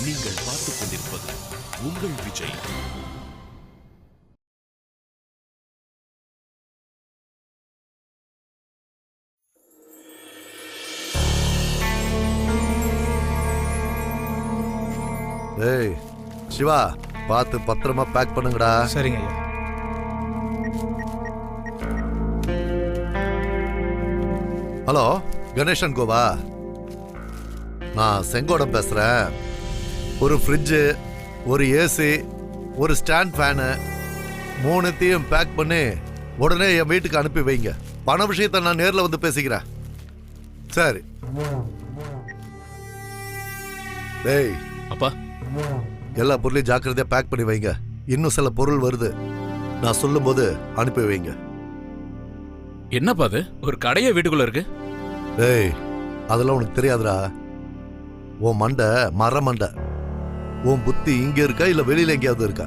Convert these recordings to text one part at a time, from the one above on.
நீங்கள் பார்த்துக் கொண்டிருப்பது உங்கள் விஜய். ஏய் சிவா, பார்த்து பத்திரமா பேக் பண்ணுங்கடா. சரிங்க ஐயா. ஹலோ, கணேசன் கோவா? நான் செங்கோடம் பேசுறேன். ஒரு ஃப்ரிட்ஜு, ஒரு ஏசி, ஒரு ஸ்டாண்ட் ஃபேனு, மூணுத்தையும் பேக் பண்ணி உடனே என் வீட்டுக்கு அனுப்பி வைங்க. பண விஷயத்தை நான் நேரில் வந்து பேசிக்கிறேன். சரி. டேய் அப்பா, எல்லா பொருளையும் ஜாக்கிரதையா பேக் பண்ணி வைங்க. இன்னும் சில பொருள் வருது, நான் சொல்லும்போது அனுப்பி வைங்க. என்னப்பா அது? ஒரு கடையே வீட்டுக்குள்ள இருக்கு. டேய், அதெல்லாம் உனக்கு தெரியாதுடா. உன் மண்டை மர மண்டை. உன் புத்தி இங்க இருக்கா இல்ல வெளியில எங்கேயாவது இருக்கா?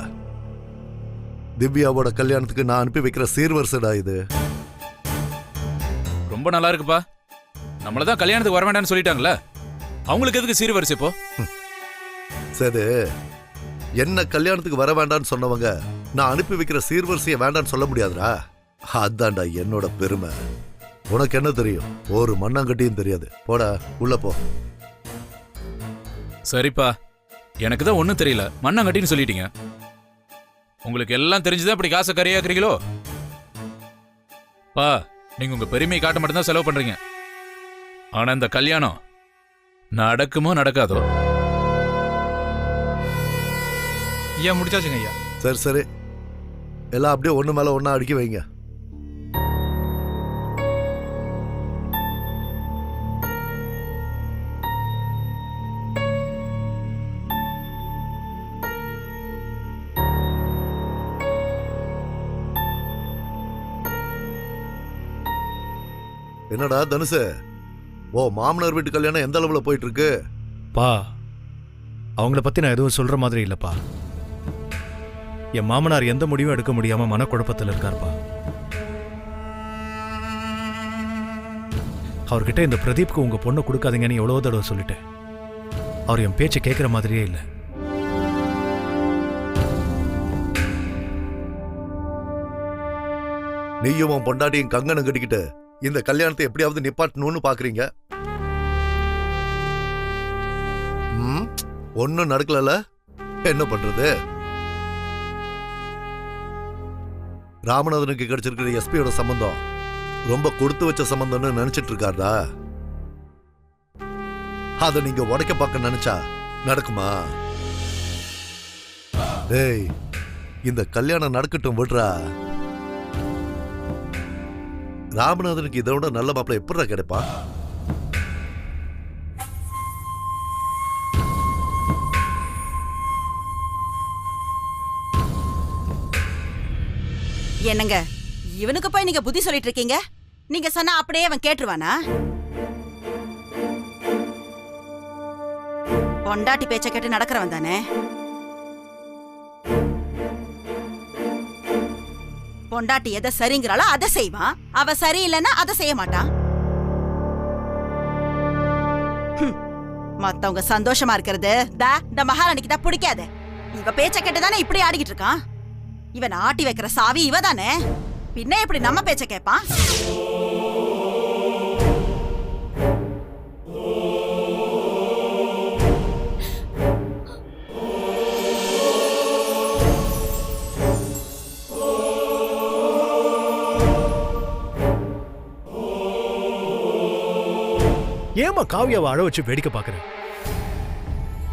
திவ்யாவோட கல்யாணத்துக்கு நான் அனுப்பி வைக்கிற சீர்வரிசைடா இது. ரொம்ப நல்லா இருக்குப்பா. நம்மளதான் கல்யாணத்துக்கு வர வேண்டாம்னு சொல்லிட்டாங்களே, அவங்களுக்கு எதுக்கு சீர்வரிசை இப்போ? சரி, என்ன கல்யாணத்துக்கு வர வேண்டாம்னு சொன்னவங்க நான் அனுப்பி வைக்கிற சீர்வரிசையை வேண்டாம்னு சொல்ல முடியாதுடா. அதான்டா என்னோட பெருமை. உனக்கு என்ன தெரியும்? ஒரு மண்ணாங்கட்டியும் தெரியாது. போடா உள்ள போ. சரிப்பா, எனக்கு தான் ஒன்றும் தெரியல, மண்ணாங்கட்டின்னு சொல்லிட்டீங்க. உங்களுக்கு எல்லாம் தெரிஞ்சுதான் இப்படி காசை கரையாக்குறீங்களோ? பா, நீங்க உங்க பெருமையை காட்ட மட்டும்தான் செலவு பண்றீங்க. ஆனா இந்த கல்யாணம் நடக்குமோ நடக்காதோ? ஐயா முடிச்சாச்சுங்க ஐயா. சரி சரி, எல்லாம் அப்படியே ஒண்ணு மேல ஒண்ணா அடுக்கி வைங்க. என்னடா தனுசு, ஓ மாமனார் வீட்டு கல்யாணம் எந்த அளவுல போயிட்டு இருக்கு? பா, அவங்கள பத்தி நான் எதுவும் சொல்ற மாதிரி இல்லப்பா. என் மாமனார் எந்த முடிவும் எடுக்க முடியாம மனக்குழப்பத்தில் இருக்காருப்பா. அவர்கிட்ட இந்த பிரதீப்க்கு உங்க பொண்ணை கொடுக்காதீங்கன்னு எவ்வளவு தடவை சொல்லிட்டேன். அவர் என் பேச்சை கேட்கிற மாதிரியே இல்லை. நீயும் உன் பொண்டாட்டியும் கங்கணம் கட்டிக்கிட்டு இந்த கல்யாணத்தை எப்படியாவது நிப்பாட்டணும்னு பாக்குறீங்க. ஒன்னும் நடக்கல. என்ன பண்றது? ராமநாதனுக்கு கிடைச்சிருக்கிற எஸ்பியோட சம்பந்தம் ரொம்ப கொடுத்து வச்ச சம்பந்தம்னு நினைச்சிட்டு இருக்காருடா. அத நீங்க உடைக்க பார்க்க நினைச்சா நடக்குமா? டேய், இந்த கல்யாணம் நடக்கட்டும் விடுறா. ராமநாதனுக்கு இதை விட நல்ல மாப்பிள்ளை எப்படிடா கிடைப்பா? என்னங்க, இவனுக்கு போய் நீங்க புத்தி சொல்லிட்டு இருக்கீங்க? நீங்க சொன்னா அப்படியே அவன் கேட்டுருவானா? பொண்டாட்டி பேச்ச கேட்டு நடக்கிறவன் தானே. பொண்டாட்டி எதை சரிங்கிறாளோ அதை செய்வான். அவ சரியில்லைன்னா அதை செய்ய மாட்டான். மத்தவங்க சந்தோஷமா இருக்கிறது இந்த மகாராணிக்கு தான் பிடிக்காது. இவ பேச்ச கேட்டுதானே இப்படி ஆடிக்கிட்டு இருக்கான். இவன் ஆட்டி வைக்கிற சாவி இவ தானே. பின்ன எப்படி நம்ம பேச்ச கேட்பான்? ஏமா காவியாவை அழ வச்சு வேடிக்கை பாக்குற?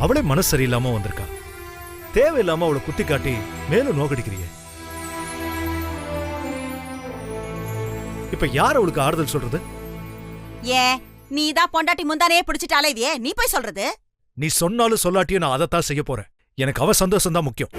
அவளே மனசு சரியில்லாம வந்திருக்கா. தேவையில்லாம அவளை குத்தி காட்டி மேலும் நோக்கடிக்கிறிய. இப்ப யார் அவளுக்கு ஆறுதல் சொல்றது? ஏன் நீதான் பொண்டாட்டி முந்தானையே பிடிச்சிட்டு அலைவியே, நீ போய் சொல்றது? நீ சொன்னாலும் சொல்லாட்டியும் நான் அதைத்தான் செய்ய போறேன். எனக்கு அவ சந்தோஷம் தான் முக்கியம்.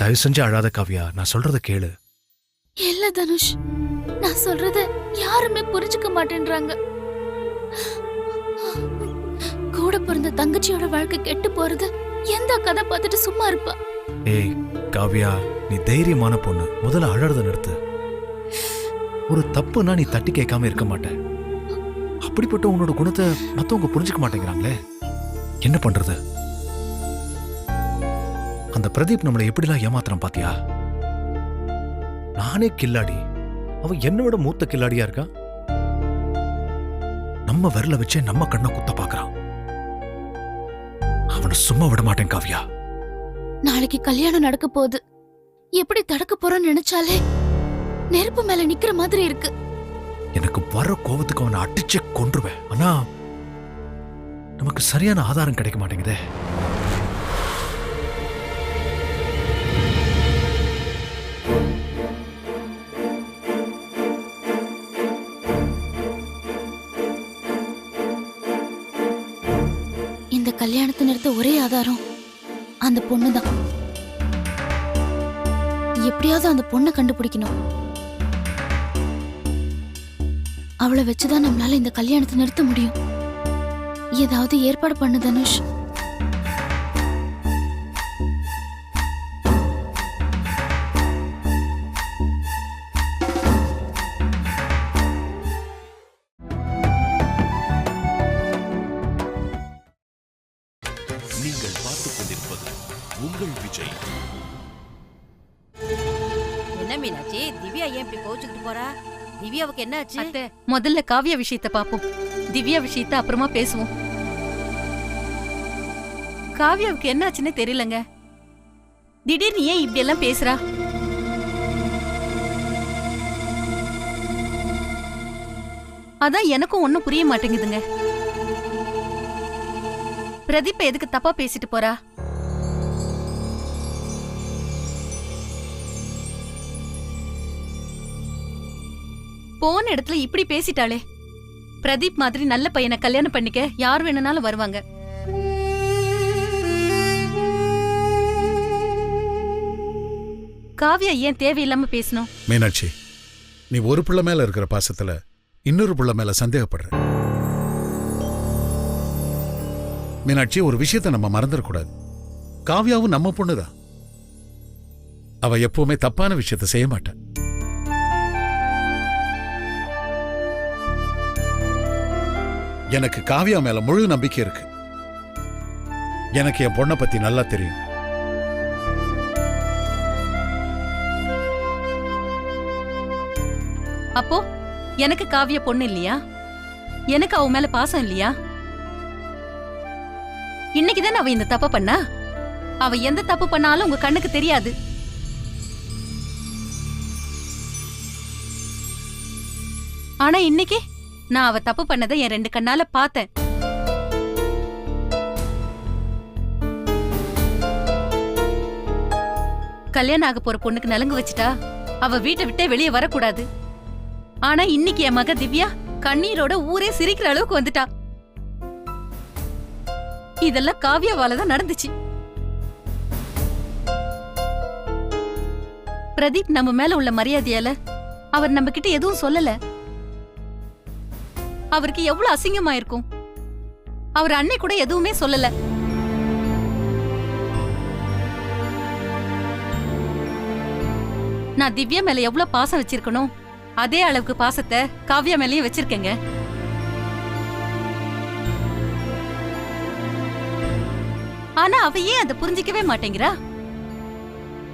தயவு செஞ்சு அழாத காவியா, நான் சொல்றத கேளு. இல்ல தனுஷ், நான் சொல்றத யாருமே புரிஞ்சுக்க மாட்டேன்றாங்க. கூட பிறந்த தங்கச்சியோட வாழ்க்கை கெட்டு போறது எந்த கதை பார்த்துட்டு சும்மா இருப்பா? ஏய் காவியா, நீ தைரியமான பொண்ணு, முதல்ல அழறத நிறுத்து. ஒரு தப்புனா நீ தட்டி கேட்காம இருக்க மாட்ட. அப்படிப்பட்ட உன்னோட குணத்தை மத்தவங்க புரிஞ்சுக்க மாட்டேங்கிறாங்களே, என்ன பண்றது? அந்த பிரதீப் நம்மளை எப்படிலாம் ஏமாத்துறான் பாத்தியா? நானே கில்லாடி, அவன் என்னை விட மூத்த கில்லாடியா இருக்கா. நம்ம விரல வச்சே நம்ம கண்ணை குத்த பாக்குறான். அவனை சும்மா விட மாட்டேன் காவியா. நாளைக்கு கல்யாணம் நடக்க போகுது, எப்படி தடுக்க போறோம்னு நினைச்சாலே நெருப்பு மேல நிக்கிற மாதிரி இருக்கு. எனக்கு வர கோவத்துக்கு அவனை அடிச்சே கொன்றுவேன். ஆனா நமக்கு சரியான ஆதாரம் கிடைக்க மாட்டேங்குதே. இந்த கல்யாணத்தை நிறுத்த ஒரே ஆதாரம் அந்த பொண்ணுதான். எப்படியாவது அந்த பொண்ணை கண்டுபிடிக்கணும். அவளை வச்சுதான் நம்மளால இந்த கல்யாணத்தை நிறுத்த முடியும். ஏதாவது ஏற்பாடு பண்ணு தனுஷ். நீங்கள் பார்த்துக் கொண்டிருப்பது உங்கள் விஜய். என்ன மீனாட்சி, திவ்யா ஏன் இப்படி கோச்சுக்கிட்டு போறா? திவ்யாவுக்கு என்ன ஆச்சு? அத்தை, முதல்ல காவியா விஷயத்தை பாப்போம். திவ்யா விஷயத்தை அப்புறமா பேசுவோம். காவியாவுக்கு என்ன ஆச்சுன்னு தெரியலங்க. திடீர்னு ஏன் இப்படி எல்லாம் பேசுறா? அதான் எனக்கும் ஒண்ணும் புரிய மாட்டேங்குதுங்க. பிரதீப் எதுக்கு தப்பா பேசிட்டு போறா? போன இடத்துல இப்படி பேசிட்டாளே. பிரதீப் மாதிரி நல்ல பையனை கல்யாணம் பண்ணிக்க யார் வேணும்னாலும் வருவாங்க. காவியா ஏன் தேவையில்லாம பேசணும்? மீனாட்சி, நீ ஒரு பிள்ளை மேல இருக்கிற பாசத்துல இன்னொரு பிள்ளை மேல சந்தேகப்படுற. மீனாட்சி, ஒரு விஷயத்தை நம்ம மறந்துடக்கூடாது. காவியாவும் நம்ம பொண்ணுதான். அவ எப்பவுமே தப்பான விஷயத்தை செய்ய மாட்டான். எனக்கு காவியா மேல முழு நம்பிக்கை இருக்கு. எனக்கு என் பொண்ணை பத்தி நல்லா தெரியும். அப்போ எனக்கு காவிய பொண்ணு இல்லையா? எனக்கு அவ மேல பாசம் இல்லையா? இன்னைக்குதான் அவ இந்த தப்பு பண்ணா. அவ எந்த தப்பு பண்ணாலும் உங்க கண்ணுக்கு தெரியாது. ஆனா இன்னைக்கு நான் அவ தப்பு பண்ணதை என் 2 கண்ணால பார்த்தேன். கல்யாணம் ஆக போற பொண்ணுக்கு நலங்கு வச்சுட்டா அவ வீட்டை விட்டே வெளியே வரக்கூடாது. ஆனா இன்னைக்கு என் மக திவ்யா கண்ணீரோட ஊரே சிரிக்கிற அளவுக்கு வந்துட்டா. இதெல்லாம் காவியாவாலதான் நடந்துச்சு. பிரதீப் நம்ம மேல உள்ள மரியாதையால அவர் நம்ம கிட்ட எதுவும் சொல்லல. அவருக்கு எவ்வளவு அசிங்கமா இருக்கும். அவர் அன்னை கூட எதுவுமே சொல்லல. நான் திவ்யா மேல எவ்வளவு பாசம் வச்சிருக்கணும் அதே அளவுக்கு பாசத்தை காவியா மேலயும் வச்சிருக்கேங்க. ஆனா அவ ஏன் அதை புரிஞ்சிக்கவே மாட்டேங்கிறா?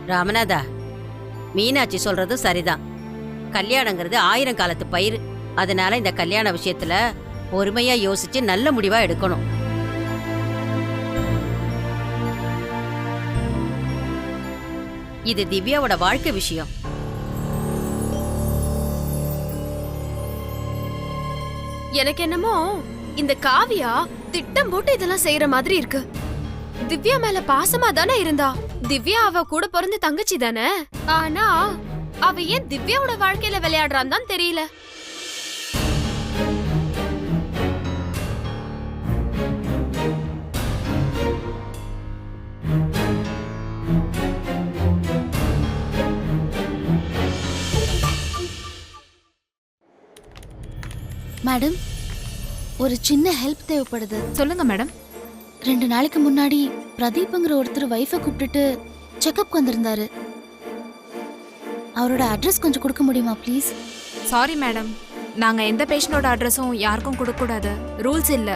ராமநாதா, மீனாட்சி சொல்றது சரிதான். கல்யாணங்கிறது 1000 காலத்து பயிர். அதனால இந்த கல்யாண விஷயத்துல பொறுமையா யோசிச்சு நல்ல முடிவா எடுக்கணும். இது திவ்யாவோட வாழ்க்கை விஷயம். எனக்கு என்னமோ இந்த காவியா திட்டம் போட்டு இதெல்லாம் செய்யற மாதிரி இருக்கு. திவ்யா மேல பாசமா தானே இருந்தா. திவ்யா அவ கூட பிறந்த தங்கச்சி தானே. ஆனா அவ ஏன் திவ்யாவோட வாழ்க்கையில விளையாடுறான்னு தான் தெரியல. மேடம், ஒரு சின்ன ஹெல்ப் தேவைப்படுது. சொல்லுங்க மேடம். 2 நாளைக்கு முன்னாடி பிரதீப்ங்கிற ஒருத்தர் வைஃபை கூப்பிட்டுட்டு செக்கப் வந்திருந்தாரு. அவரோட அட்ரஸ் கொஞ்சம் கொடுக்க முடியுமா ப்ளீஸ்? சாரி மேடம், நாங்க எந்த பேஷண்டோட அட்ரஸும் யாருக்கும் கொடுக்க கூடாது, ரூல்ஸ் இல்ல.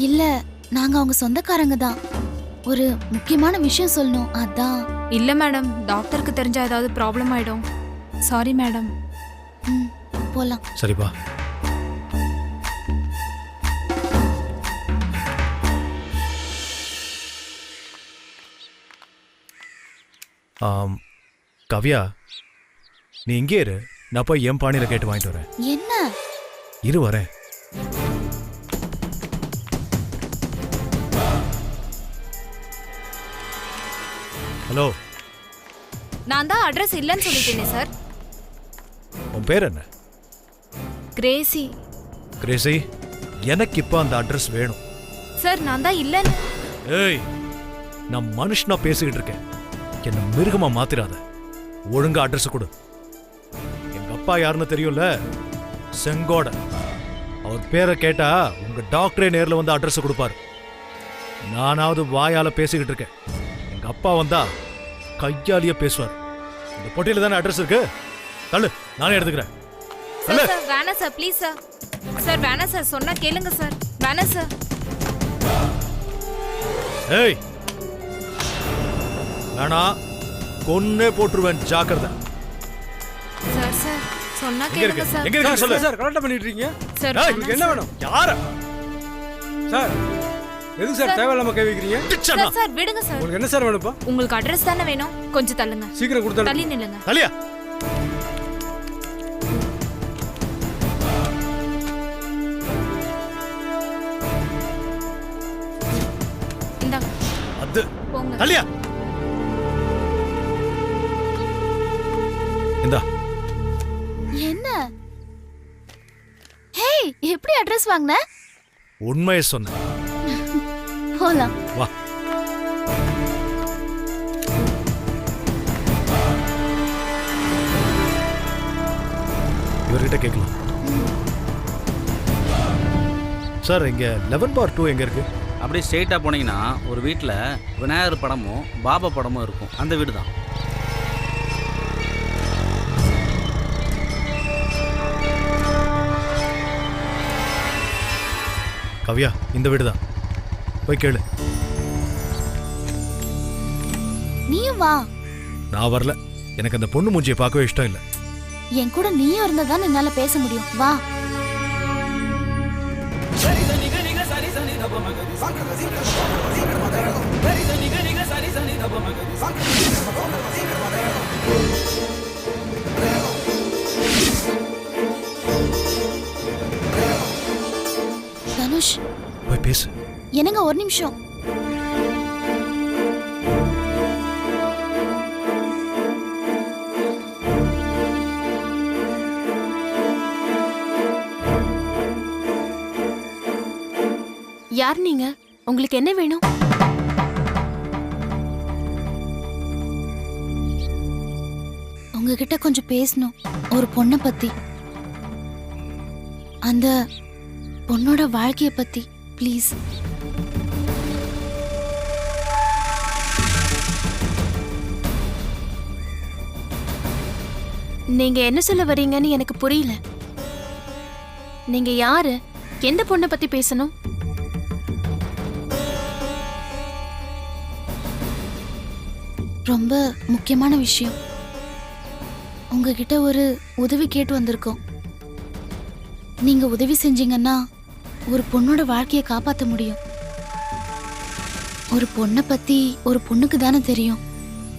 இல்ல, நாங்க அவங்க சொந்தக்காரங்க தான். ஒரு முக்கியமான விஷயம் சொல்லணும், அதான். இல்ல மேடம், டாக்டருக்கு தெரிஞ்சா ஏதாவது ப்ராப்ளம் ஆயிடும். Sorry madam. ம், போலாம். சரிப்பா. கவ்யா, நீ இங்கே இரு, நான் போய் என் பாணியில கேட்டு வாங்கிட்டு வரேன். என்ன? இரு வரேன். ஹலோ, நான் தான் அட்ரஸ் இல்லைன்னு சொல்லிட்டேனே சார். உன் பேர் என்ன? கிரேசி. கிரேசி, எனக்கு இப்ப அந்த அட்ரஸ் வேணும். சார் நான் தான் இல்லைன்னு. ஏய், நான் மனுஷனா பேசிக்கிட்டு இருக்கேன், என்ன மிருகமா மாத்திராத. ஒழுங்கா அட்ரஸ் கொடு. எங்க அப்பா யாருன்னு தெரியும்ல, செங்கோட. அவர் பேரை கேட்டா உங்க டாக்டரே நேர்ல வந்து அட்ரஸ் கொடுப்பாரு. நானாவது வாயால பேசிக்கிட்டு இருக்கேன், எங்க அப்பா வந்தா கையாலேயே பேசுவார். இந்த பொட்டியில தானே அட்ரஸ் இருக்கு, தள்ளு, நானே எடுத்துக்கிறேன். சார் சார் வேணாம் சார், ப்ளீஸ் சார். சார் வேணாம் சார், சொன்னா கேளுங்க சார். வேணாம் சார். ஏய், வேணா கொன்னே போட்டுருவேன், ஜாக்கிரதை. சார் சார் சொன்னா எங்க கேளுங்க இருக்கு? சார். எங்க இருக்கு சொல்லு. சார் கரெக்டா பண்ணிட்டு இருக்கீங்க சார் ஏய், வேணாம் என்ன சார். வேணும் யார? சார்? எதுக்கு சார் தேவையில்லாம கை வைக்கிறீங்க? டிச்சனா. சார் சார் விடுங்க சார். உங்களுக்கு என்ன சார் வேணும்ப்பா? உங்களுக்கு அட்ரஸ் தானே வேணும், கொஞ்சம் தள்ளுங்க. சீக்கிரம் கொடுத்தாலும் தள்ளி நில்லுங்க. தலியா. இந்தாங்க அது போங்க. தலியா. இந்தா. என்ன? ஹே, எப்படி அட்ரஸ் வாங்குன? உண்மையை சொன்ன. போலாம். வா. இவர்கிட்ட கேட்கலாம். சார், இங்க 11/2 எங்க இருக்கு? அப்படியே ஸ்ட்ரெயிட்டாக போனீங்கன்னா ஒரு வீட்டில் விநாயகர் படமும் பாபா படமும் இருக்கும், அந்த வீடு தான். கவ்யா, இந்த வீடு தான், போய் கேளு. நீயும் வா. நான் வரல, எனக்கு அந்த பொண்ணு மூஞ்சியை பார்க்கவே இஷ்டம் இல்லை. என் கூட நீயும் இருந்தா தான் என்னால பேச முடியும். வா. தனுஷ், போய் பேசு. என்னங்க ஒரு நிமிஷம். யார் நீங்க? உங்களுக்கு என்ன வேணும்? உங்ககிட்ட கொஞ்சம் பேசணும், ஒரு பொண்ணை பத்தி, அந்த பொண்ணோட வாழ்க்கைய பத்தி, ப்ளீஸ். நீங்க என்ன சொல்ல வரீங்கன்னு எனக்கு புரியல. நீங்க யாரு? எந்த பொண்ணை பத்தி பேசணும்? ரொம்ப முக்கியமான விஷயம். உங்ககிட்ட ஒரு உதவி கேட்டு வந்திருக்கோம். நீங்க உதவி செஞ்சீங்கன்னா ஒரு பொண்ணோட வாழ்க்கையை காப்பாற்ற முடியும். ஒரு பொண்ணை பத்தி ஒரு பொண்ணுக்கு தானே தெரியும்.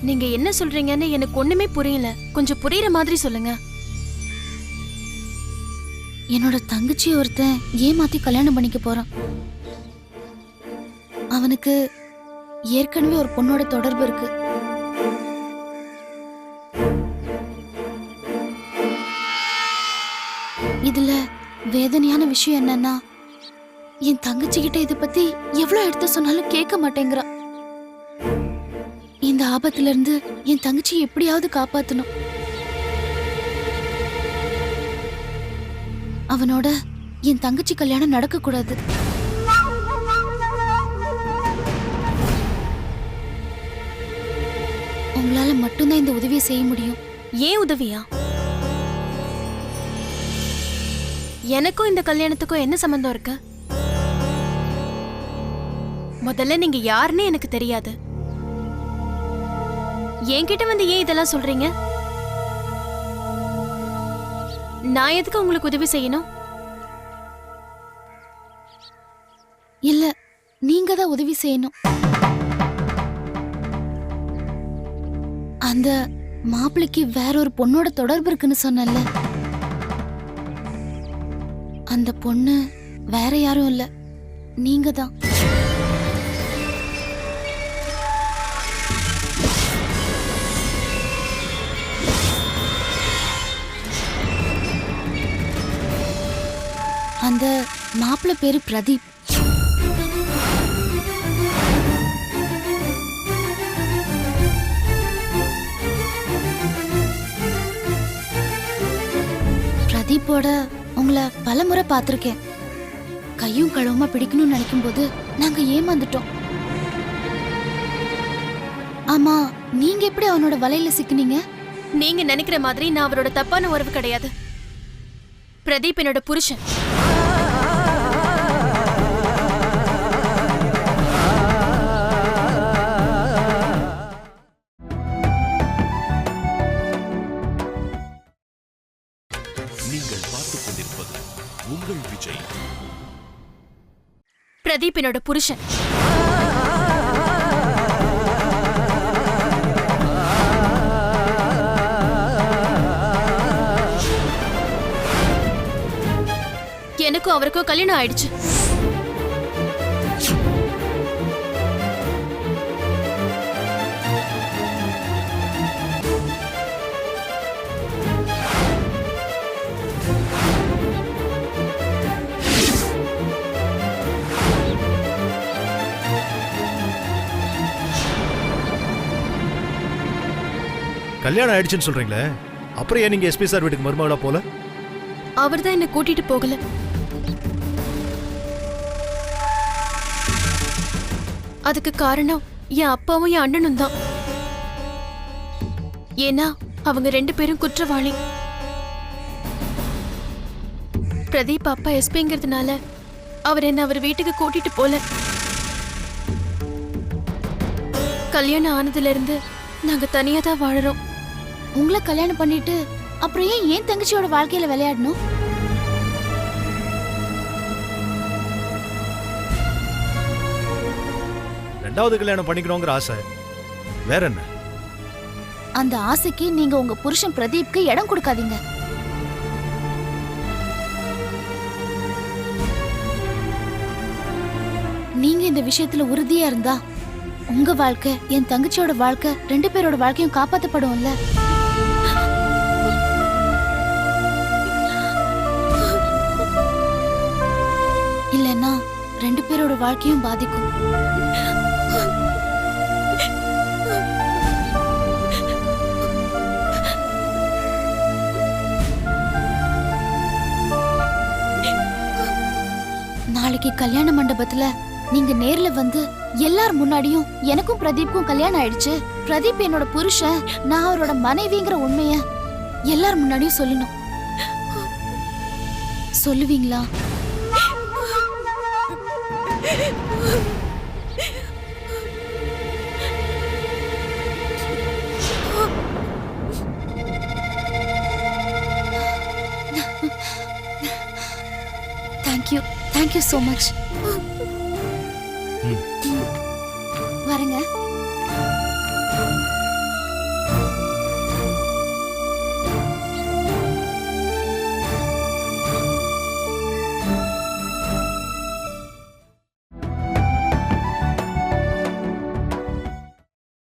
நீங்க என்ன சொல்றீங்கன்னு எனக்கு ஒண்ணுமே புரியல, கொஞ்சம் புரியுற மாதிரி சொல்லுங்க. என்னோட தங்கச்சி ஒருத்தன் ஏமாத்தி கல்யாணம் பண்ணிக்க போறான். அவனுக்கு ஏற்கனவே ஒரு பொண்ணோட தொடர்பு இருக்கு. இதுல வேதனையான விஷயம் என்னன்னா, என் தங்கச்சி கிட்ட இத பத்தி எவ்வளவு எடுத்து சொன்னாலும் கேட்க மாட்டேங்கிறா. இந்த ஆபத்துல இருந்து என் தங்கச்சியை எப்படியாவது காப்பாத்தணும். அவனோட என் தங்கச்சி கல்யாணம் நடக்க கூடாது. உங்களால மட்டும்தான் இந்த உதவியை செய்ய முடியும். ஏன் உதவியா? எனக்கும் இந்த கல்யாணத்துக்கும் என்ன சம்பந்தம் இருக்கு? முதல்ல நீங்க யாருன்னு எனக்கு தெரியாது. என்கிட்ட வந்து ஏன் இதெல்லாம் சொல்றீங்க? நான் எதுக்கு உங்களுக்கு உதவி செய்யணும்? இல்ல, நீங்க தான் உதவி செய்யணும். அந்த மாப்பிளைக்கு வேற ஒரு பொண்ணோட தொடர்பு இருக்குன்னு சொன்னல, அந்த பொண்ணு வேற யாரும் இல்ல, நீங்க தான். அந்த மாப்பிள்ளை பேரு பிரதீப். பிரதீப்போட உங்களை பலமுறை பார்த்திருக்கேன். கையும் களவுமா பிடிக்கணும்னு நினைக்கும் போது நாங்க ஏமாந்துட்டோம். ஆமா, நீங்க எப்படி அவனோட வலையில சிக்கினீங்க? நீங்க நினைக்கிற மாதிரி நான் அவரோட தப்பான உறவு கிடையாது. பிரதீப் என்னோட புருஷன். நீங்கள் பார்த்துக் கொண்டிருப்பது உங்கள் விஜய். பிரதீப் என்னோட புருஷன். எனக்கும் அவருக்கும் கல்யாணம் ஆயிடுச்சு. கல்யாணம் ஆயிடுச்சுன்னு சொல்றீங்களே, அப்புறம் ஏன் நீங்க எஸ்பி சார் வீட்டுக்கு மருமகளா போல? அவர் தான் என்ன கூட்டிட்டு போகல. அதுக்கு காரணம் என் அப்பாவும் என் அண்ணனும் தான். ஏன்னா அவங்க 2 பேரும் குற்றவாளி. பிரதீப் அப்பா எஸ்பிங்கிறதுனால அவர் என்ன அவர் வீட்டுக்கு கூட்டிட்டு போல. கல்யாணம் ஆனதுல இருந்து நாங்க தனியா தான் வாழறோம். உங்களை கல்யாணம் பண்ணிட்டு அப்புறம் ஏன் தங்கச்சியோட வாழ்க்கையில விளையாடணும்? ரெண்டாவது கல்யாணம் பண்ணிக்கணுங்கிற ஆசை வேற என்ன? அந்த ஆசைக்கு நீங்க உங்க புருஷன் பிரதீப்க்கு இடம் கொடுக்காதீங்க. நீங்க இந்த விஷயத்துல உறுதியா இருந்தா உங்க வாழ்க்கை, என் தங்கச்சியோட வாழ்க்கை, 2 பேரோட வாழ்க்கையும் காப்பாத்தப்படும்ல. இல்லைன்னா 2 பேரோட வாழ்க்கையும் பாதிக்கும். நாளைக்கு கல்யாண மண்டபத்துல நீங்க நேர்ல வந்து எல்லார் முன்னாடியும் எனக்கும் பிரதீப்க்கும் கல்யாணம் ஆயிடுச்சு, பிரதீப் என்னோட புருஷன், நான் அவரோட மனைவிங்கிற உண்மைய எல்லார் முன்னாடியும் சொல்லணும். சொல்லுவீங்களா? Thank you so much.